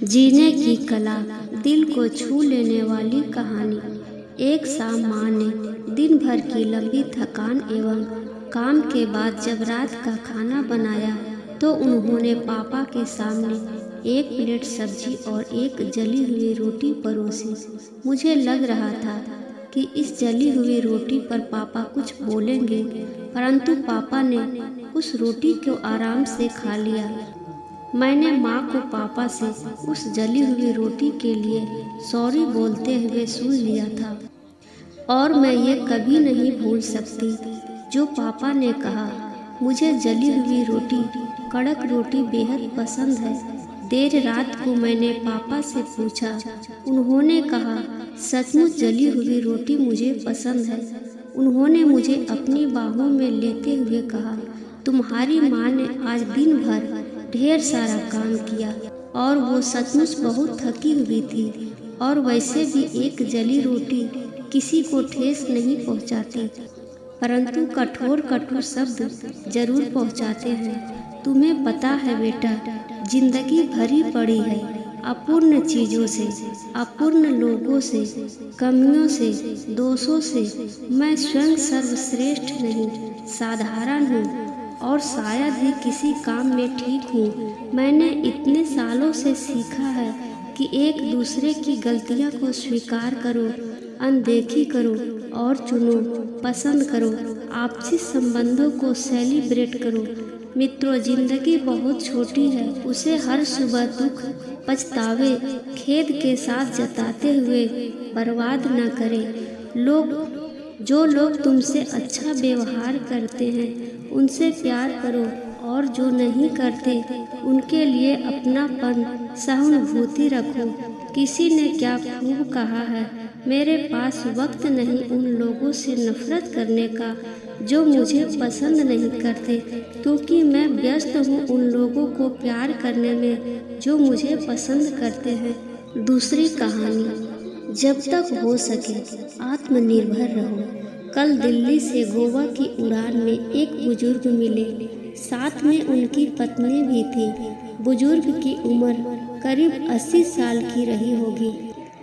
जीने की कला, दिल को छू लेने वाली कहानी। एक शाम माँ ने दिन भर की लंबी थकान एवं काम के बाद जब रात का खाना बनाया तो उन्होंने पापा के सामने एक प्लेट सब्जी और एक जली हुई रोटी परोसी। मुझे लग रहा था कि इस जली हुई रोटी पर पापा कुछ बोलेंगे, परंतु पापा ने उस रोटी को आराम से खा लिया। मैंने माँ को पापा से उस जली हुई रोटी के लिए सॉरी बोलते हुए सुन लिया था और मैं ये कभी नहीं भूल सकती जो पापा ने कहा, मुझे जली हुई रोटी, कड़क रोटी बेहद पसंद है। देर रात को मैंने पापा से पूछा, उन्होंने कहा, सचमुच जली हुई रोटी मुझे पसंद है। उन्होंने मुझे अपनी बाहों में लेते हुए कहा, तुम्हारी माँ ने आज दिन भर ढेर सारा काम किया और वो सचमुच बहुत थकी हुई थी, और वैसे भी एक जली रोटी किसी को ठेस नहीं पहुंचाती, परंतु कठोर कठोर शब्द जरूर पहुंचाते हैं। तुम्हें पता है बेटा, जिंदगी भरी पड़ी है अपूर्ण चीज़ों से, अपूर्ण लोगों से, कमियों से, दोषों से। मैं स्वयं सर्वश्रेष्ठ नहीं, साधारण हूँ और शायद ही किसी काम में ठीक हूँ। मैंने इतने सालों से सीखा है कि एक दूसरे की गलतियाँ को स्वीकार करो, अनदेखी करो और चुनो, पसंद करो, आपसी संबंधों को सेलिब्रेट करो। मित्रों, जिंदगी बहुत छोटी है, उसे हर सुबह दुख, पछतावे, खेद के साथ जताते हुए बर्बाद न करें। जो लोग तुमसे अच्छा व्यवहार करते हैं उनसे प्यार करो, और जो नहीं करते उनके लिए अपनापन, सहानुभूति रखो। किसी ने क्या खूब कहा है, मेरे पास वक्त नहीं उन लोगों से नफरत करने का जो मुझे पसंद नहीं करते, क्योंकि मैं व्यस्त हूँ उन लोगों को प्यार करने में जो मुझे पसंद करते हैं। दूसरी कहानी, जब तक हो सके आत्मनिर्भर रहो। कल दिल्ली से गोवा की उड़ान में एक बुजुर्ग मिले, साथ में उनकी पत्नी भी थी। बुजुर्ग की उम्र करीब 80 साल की रही होगी।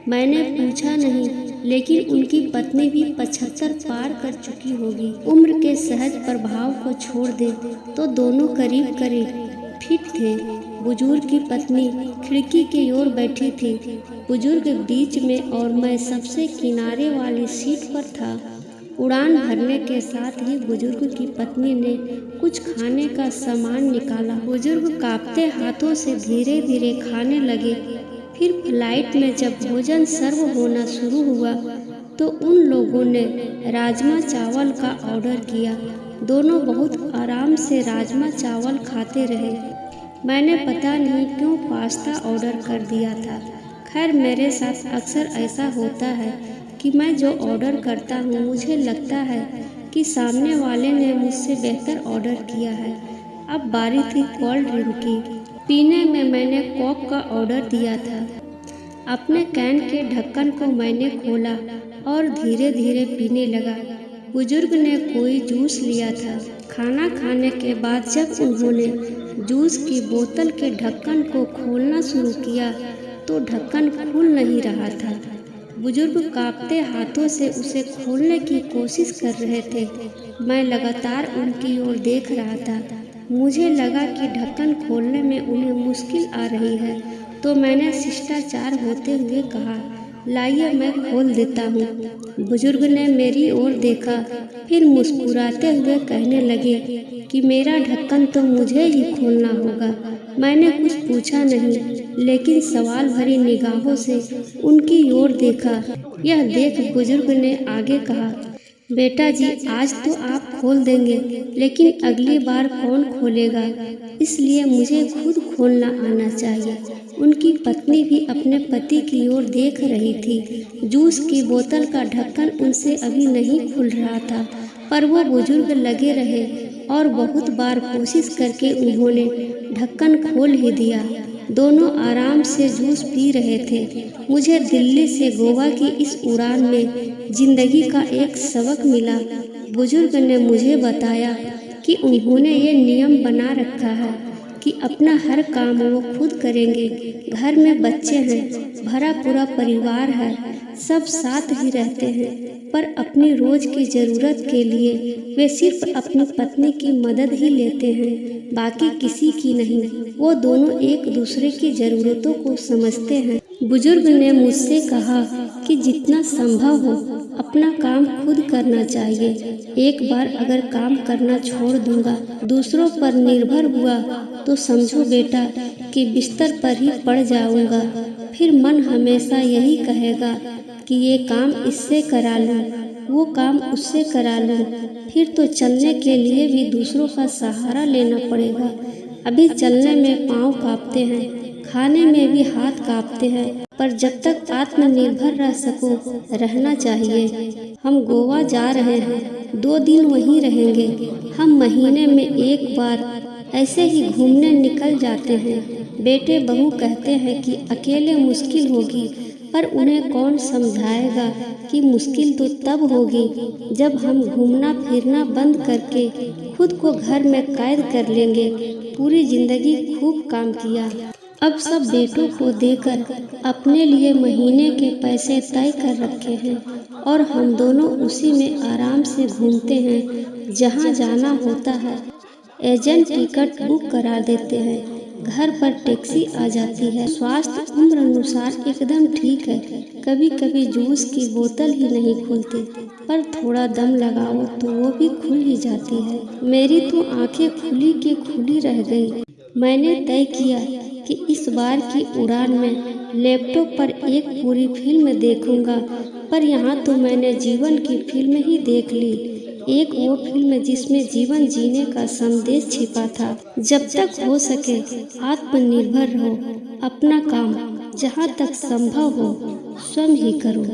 मैंने पूछा नहीं, लेकिन उनकी पत्नी भी 75 पार कर चुकी होगी। उम्र के सहज प्रभाव को छोड़ दे तो दोनों करीब करीब फिट थे। बुजुर्ग की पत्नी खिड़की की ओर बैठी थी, बुजुर्ग बीच में और मैं सबसे किनारे वाली सीट पर था। उड़ान भरने के साथ ही बुजुर्ग की पत्नी ने कुछ खाने का सामान निकाला। बुजुर्ग कांपते हाथों से धीरे धीरे खाने लगे। फिर फ्लाइट में जब भोजन सर्व होना शुरू हुआ तो उन लोगों ने राजमा चावल का ऑर्डर किया। दोनों बहुत आराम से राजमा चावल खाते रहे। मैंने पता नहीं क्यों पास्ता ऑर्डर कर दिया था। खैर, मेरे साथ अक्सर ऐसा होता है कि मैं जो ऑर्डर करता हूँ मुझे लगता है कि सामने वाले ने मुझसे बेहतर ऑर्डर किया है। अब बारी थी कोल्ड ड्रिंक की। पीने में मैंने कोक का ऑर्डर दिया था। अपने कैन के ढक्कन को मैंने खोला और धीरे धीरे पीने लगा। बुजुर्ग ने कोई जूस लिया था। खाना खाने के बाद जब उन्होंने जूस की बोतल के ढक्कन को खोलना शुरू किया तो ढक्कन खुल नहीं रहा था। बुजुर्ग कांपते हाथों से उसे खोलने की कोशिश कर रहे थे। मैं लगातार उनकी ओर देख रहा था। मुझे लगा कि ढक्कन खोलने में उन्हें मुश्किल आ रही है, तो मैंने शिष्टाचार होते हुए कहा, लाइए मैं खोल देता हूँ। बुजुर्ग ने मेरी ओर देखा, फिर मुस्कुराते हुए कहने लगे कि मेरा ढक्कन तो मुझे ही खोलना होगा। मैंने कुछ पूछा नहीं, लेकिन सवाल भरी निगाहों से उनकी ओर देखा। यह देख बुजुर्ग ने आगे कहा, बेटा जी, आज तो आप खोल देंगे, लेकिन अगली बार कौन खोलेगा, इसलिए मुझे खुद खोलना आना चाहिए। उनकी पत्नी भी अपने पति की ओर देख रही थी। जूस की बोतल का ढक्कन उनसे अभी नहीं खुल रहा था, पर वो बुजुर्ग लगे रहे और बहुत बार कोशिश करके उन्होंने ढक्कन खोल ही दिया। दोनों आराम से जूस पी रहे थे। मुझे दिल्ली से गोवा की इस उड़ान में जिंदगी का एक सबक मिला। बुजुर्ग ने मुझे बताया कि उन्होंने ये नियम बना रखा है कि अपना हर काम वो खुद करेंगे। घर में बच्चे हैं, भरा पूरा परिवार है, सब साथ ही रहते हैं, पर अपनी रोज की ज़रूरत के लिए वे सिर्फ अपनी पत्नी की मदद ही लेते हैं, बाकी किसी की नहीं। वो दोनों एक दूसरे की ज़रूरतों को समझते हैं। बुजुर्ग ने मुझसे कहा कि जितना संभव हो अपना काम खुद करना चाहिए। एक बार अगर काम करना छोड़ दूंगा, दूसरों पर निर्भर हुआ तो समझो बेटा कि बिस्तर पर ही पड़ जाऊंगा। फिर मन हमेशा यही कहेगा कि ये काम इससे करा लूं, वो काम उससे करा लूं। फिर तो चलने के लिए भी दूसरों का सहारा लेना पड़ेगा। अभी चलने में पाँव कांपते हैं, खाने में भी हाथ कांपते हैं, पर जब तक आत्मनिर्भर रह सको रहना चाहिए। हम गोवा जा रहे हैं, 2 दिन वहीं रहेंगे। हम महीने में एक बार ऐसे ही घूमने निकल जाते हैं। बेटे बहू कहते हैं कि अकेले मुश्किल होगी, पर उन्हें कौन समझाएगा कि मुश्किल तो तब होगी जब हम घूमना फिरना बंद करके खुद को घर में कैद कर लेंगे। पूरी जिंदगी खूब काम किया, अब सब बेटों को देकर अपने लिए महीने के पैसे तय कर रखे हैं और हम दोनों उसी में आराम से घूमते हैं। जहाँ जाना होता है एजेंट टिकट बुक करा देते हैं, घर पर टैक्सी आ जाती है। स्वास्थ्य उम्र अनुसार एकदम ठीक है। कभी कभी जूस की बोतल ही नहीं खुलती, पर थोड़ा दम लगाओ तो वो भी खुल ही जाती है। मेरी तो आंखें खुली की खुली रह गई। मैंने तय किया कि इस बार की उड़ान में लैपटॉप पर एक पूरी फिल्म देखूंगा, पर यहाँ तो मैंने जीवन की फिल्म ही देख ली। एक वो फिल्म जिसमें जीवन जीने का संदेश छिपा था। जब तक हो सके आत्मनिर्भर रहो, अपना काम जहाँ तक संभव हो स्वयं ही करो।